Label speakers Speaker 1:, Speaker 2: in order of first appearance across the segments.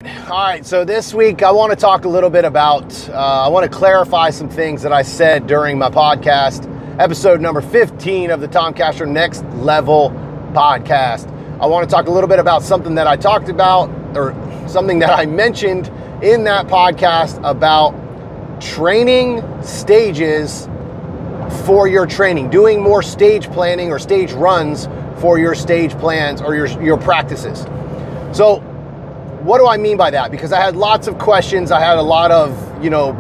Speaker 1: All right, so this week I want to talk a little bit about, I want to clarify some things that I said during my podcast, episode number 15 of the Tom Castro Next Level Podcast. I want to talk a little bit about something that I talked about, or something that I mentioned in that podcast about training stages for your training, doing more stage planning or stage runs for your stage plans or your practices. So what do I mean by that? Because I had lots of questions. I had a lot of,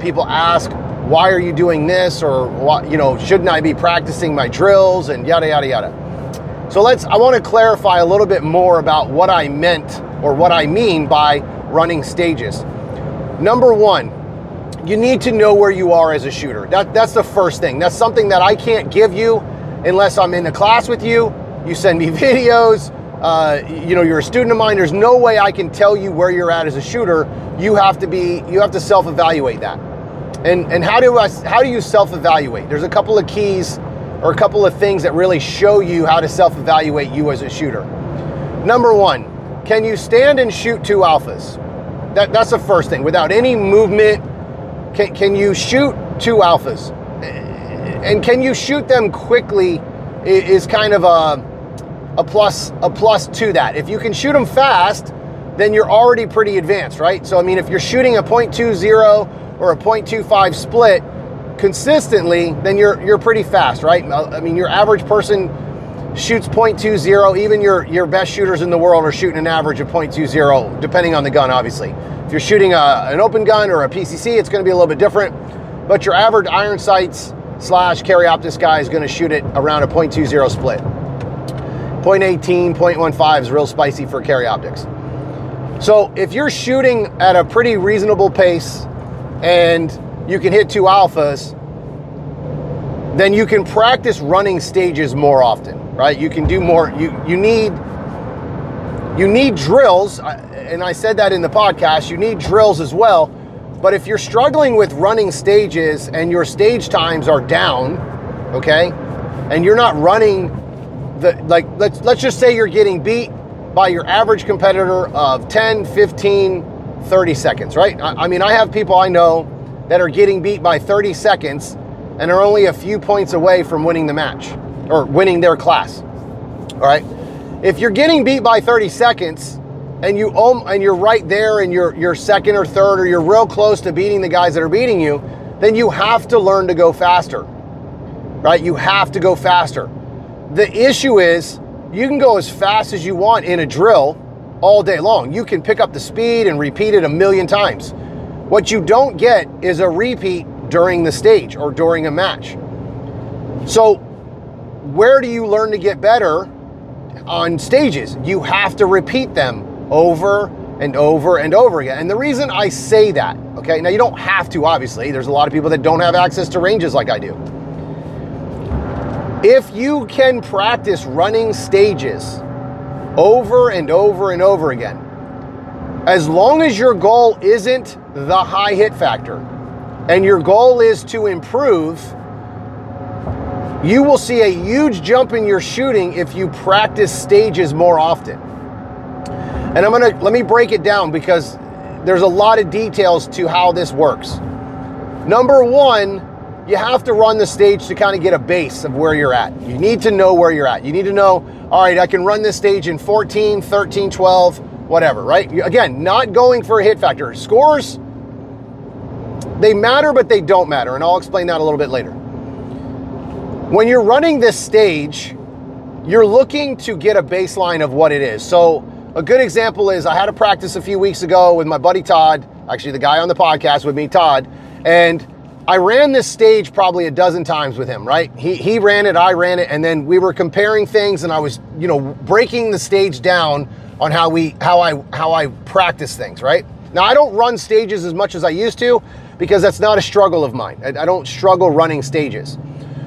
Speaker 1: people ask, why are you doing this? Or what, shouldn't I be practicing my drills and yada, yada, yada. So I want to clarify a little bit more about what I meant or what I mean by running stages. Number one, you need to know where you are as a shooter. That's the first thing. That's something that I can't give you unless I'm in the class with you. You send me videos. You're a student of mine. There's no way I can tell you where you're at as a shooter. You have to self-evaluate that. And how do you self-evaluate? There's a couple of keys or a couple of things that really show you how to self-evaluate you as a shooter. Number one, can you stand and shoot two alphas? That's the first thing. Without any movement, can you shoot two alphas? And can you shoot them quickly is kind of a plus to that. If you can shoot them fast, then you're already pretty advanced, right? So, if you're shooting a 0.20 or a 0.25 split consistently, then you're pretty fast, right? Your average person shoots 0.20. Even your best shooters in the world are shooting an average of 0.20, depending on the gun, obviously. If you're shooting an open gun or a PCC, it's going to be a little bit different. But your average iron sights / carry optics guy is going to shoot it around a 0.20 split. 0.18, 0.15 is real spicy for carry optics. So if you're shooting at a pretty reasonable pace and you can hit two alphas, then you can practice running stages more often, right? You can do more. You need drills, and I said that in the podcast. You need drills as well. But if you're struggling with running stages and your stage times are down, okay, and you're not running let's just say you're getting beat by your average competitor of 10, 15, 30 seconds, right? I have people I know that are getting beat by 30 seconds and are only a few points away from winning the match or winning their class. All right. If you're getting beat by 30 seconds and you're right there and you're second or third, or you're real close to beating the guys that are beating you, then you have to learn to go faster, right? You have to go faster. The issue is you can go as fast as you want in a drill all day long. You can pick up the speed and repeat it a million times. What you don't get is a repeat during the stage or during a match. So where do you learn to get better on stages? You have to repeat them over and over and over again. And the reason I say that, okay, now you don't have to, obviously. There's a lot of people that don't have access to ranges like I do. If you can practice running stages over and over and over again, as long as your goal isn't the high hit factor and your goal is to improve, you will see a huge jump in your shooting if you practice stages more often. And let me break it down because there's a lot of details to how this works. Number one, you have to run the stage to kind of get a base of where you're at. You need to know where you're at. You need to know, all right, I can run this stage in 14, 13, 12, whatever, right? Again, not going for a hit factor. Scores, they matter, but they don't matter. And I'll explain that a little bit later. When you're running this stage, you're looking to get a baseline of what it is. So a good example is I had a practice a few weeks ago with my buddy Todd, actually the guy on the podcast with me, Todd, and I ran this stage probably a dozen times with him, right? He ran it, I ran it, and then we were comparing things, and I was, breaking the stage down on how I practice things, right? Now, I don't run stages as much as I used to because that's not a struggle of mine. I don't struggle running stages.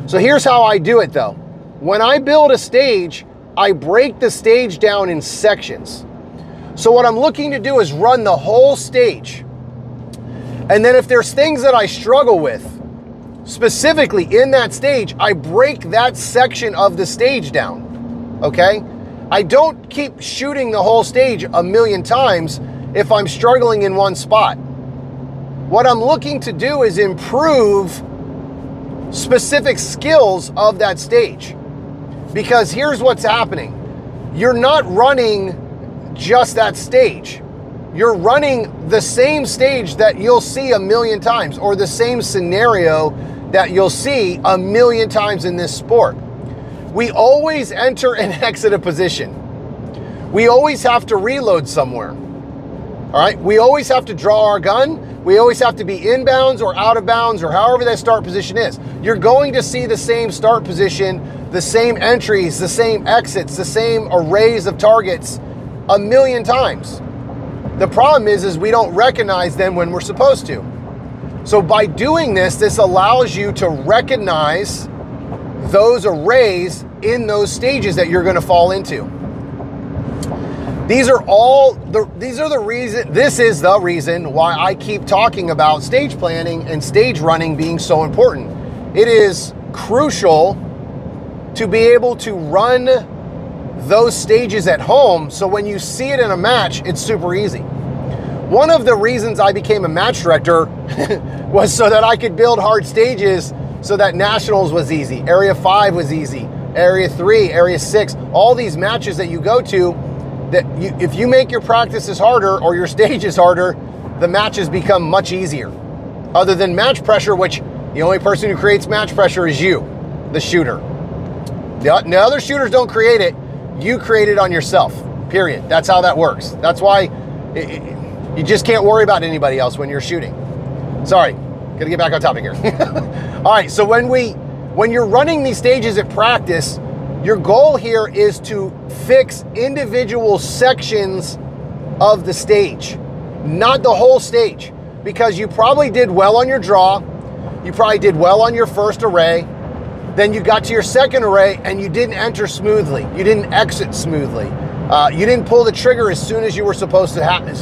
Speaker 1: So here's how I do it though. When I build a stage, I break the stage down in sections. So what I'm looking to do is run the whole stage. And then if there's things that I struggle with, specifically in that stage, I break that section of the stage down, okay? I don't keep shooting the whole stage a million times if I'm struggling in one spot. What I'm looking to do is improve specific skills of that stage. Because here's what's happening. You're not running just that stage. You're running the same stage that you'll see a million times, or the same scenario that you'll see a million times in this sport. We always enter and exit a position. We always have to reload somewhere. All right, we always have to draw our gun. We always have to be inbounds or out of bounds, or however that start position is. You're going to see the same start position, the same entries, the same exits, the same arrays of targets a million times. The problem is we don't recognize them when we're supposed to. So by doing this, this allows you to recognize those arrays in those stages that you're going to fall into. This is the reason why I keep talking about stage planning and stage running being so important. It is crucial to be able to run those stages at home, so when you see it in a match, it's super easy. One of the reasons I became a match director was so that I could build hard stages, so that Nationals was easy, Area 5 was easy, Area 3, Area 6, all these matches that you go to, if you make your practices harder or your stages harder, the matches become much easier. Other than match pressure, which the only person who creates match pressure is you, the shooter. The other shooters don't create it. You create it on yourself, period. That's how that works. That's why you just can't worry about anybody else when you're shooting. Sorry, gotta get back on topic here. All right, so when you're running these stages at practice, your goal here is to fix individual sections of the stage, not the whole stage, because you probably did well on your draw, you probably did well on your first array, then you got to your second array and you didn't enter smoothly, you didn't exit smoothly, you didn't pull the trigger as soon as you were supposed to happen.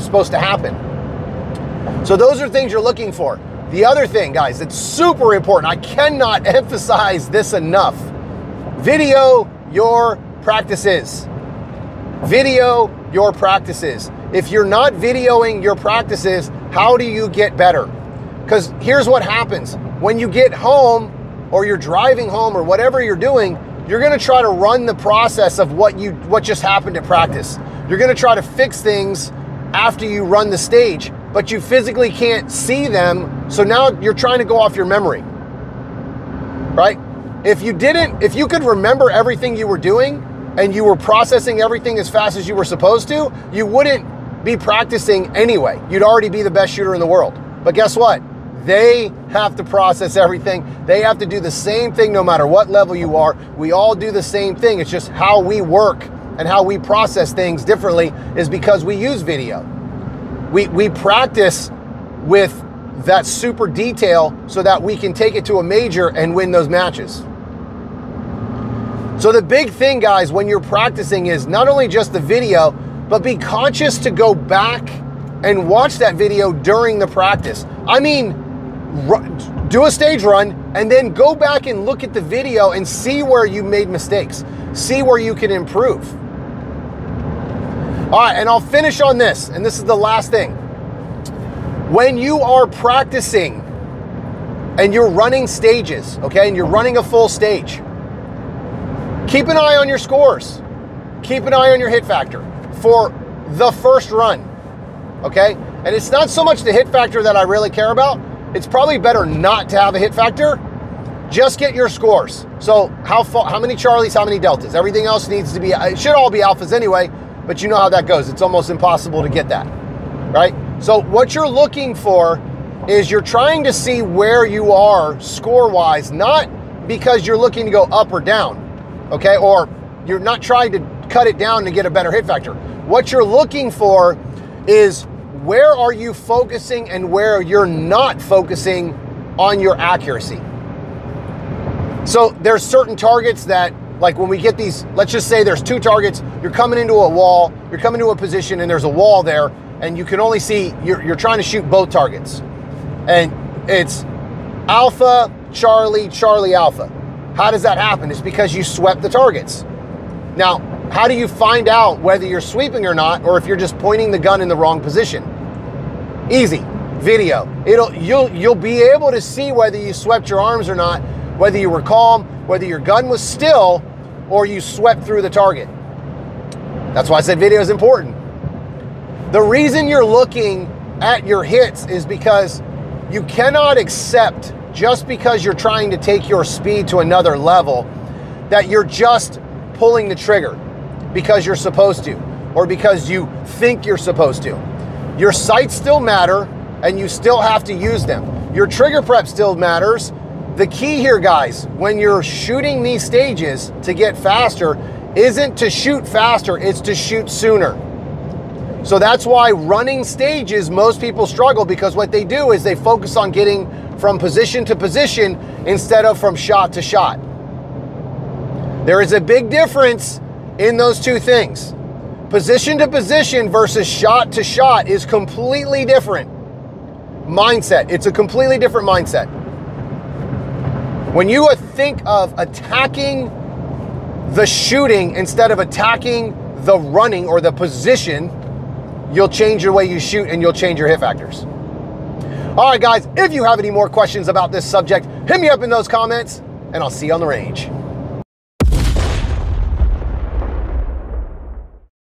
Speaker 1: So those are things you're looking for. The other thing, guys, that's super important, I cannot emphasize this enough. Video your practices. Video your practices. If you're not videoing your practices, how do you get better? Because here's what happens. When you get home, or you're driving home, or whatever you're doing, you're gonna try to run the process of what just happened at practice. You're gonna try to fix things after you run the stage, but you physically can't see them, so now you're trying to go off your memory, right? If you could remember everything you were doing and you were processing everything as fast as you were supposed to, you wouldn't be practicing anyway. You'd already be the best shooter in the world. But guess what? They have to process everything. They have to do the same thing no matter what level you are. We all do the same thing. It's just how we work and how we process things differently is because we use video. We practice with that super detail so that we can take it to a major and win those matches. So the big thing, guys, when you're practicing is not only just the video, but be conscious to go back and watch that video during the practice. I mean, do a stage run and then go back and look at the video and see where you made mistakes. See where you can improve. All right, and I'll finish on this, and this is the last thing. When you are practicing and you're running stages, okay, and you're running a full stage, keep an eye on your scores. Keep an eye on your hit factor for the first run, okay? And it's not so much the hit factor that I really care about. It's probably better not to have a hit factor. Just get your scores. So how many Charlies, how many Deltas? Everything else needs to be, it should all be alphas anyway, but you know how that goes. It's almost impossible to get that, right? So what you're looking for is you're trying to see where you are score-wise, not because you're looking to go up or down, okay? Or you're not trying to cut it down to get a better hit factor. What you're looking for is where are you focusing and where you're not focusing on your accuracy. So there's certain targets that, like when we get these, let's just say there's two targets, you're coming into a wall, you're coming to a position and there's a wall there and you can only see, you're trying to shoot both targets. And it's Alpha, Charlie, Charlie, Alpha. How does that happen? It's because you swept the targets. Now, how do you find out whether you're sweeping or not, or if you're just pointing the gun in the wrong position? Easy. Video. You'll be able to see whether you swept your arms or not, whether you were calm, whether your gun was still, or you swept through the target. That's why I said video is important. The reason you're looking at your hits is because you cannot accept, just because you're trying to take your speed to another level, that you're just pulling the trigger because you're supposed to, or because you think you're supposed to. Your sights still matter, and you still have to use them. Your trigger prep still matters. The key here, guys, when you're shooting these stages to get faster, isn't to shoot faster, it's to shoot sooner. So that's why running stages, most people struggle, because what they do is they focus on getting from position to position instead of from shot to shot. There is a big difference in those two things. Position to position versus shot to shot is completely different mindset. It's a completely different mindset. When you think of attacking the shooting instead of attacking the running or the position, you'll change your way you shoot and you'll change your hit factors. All right, guys, if you have any more questions about this subject, hit me up in those comments, and I'll see you on the range.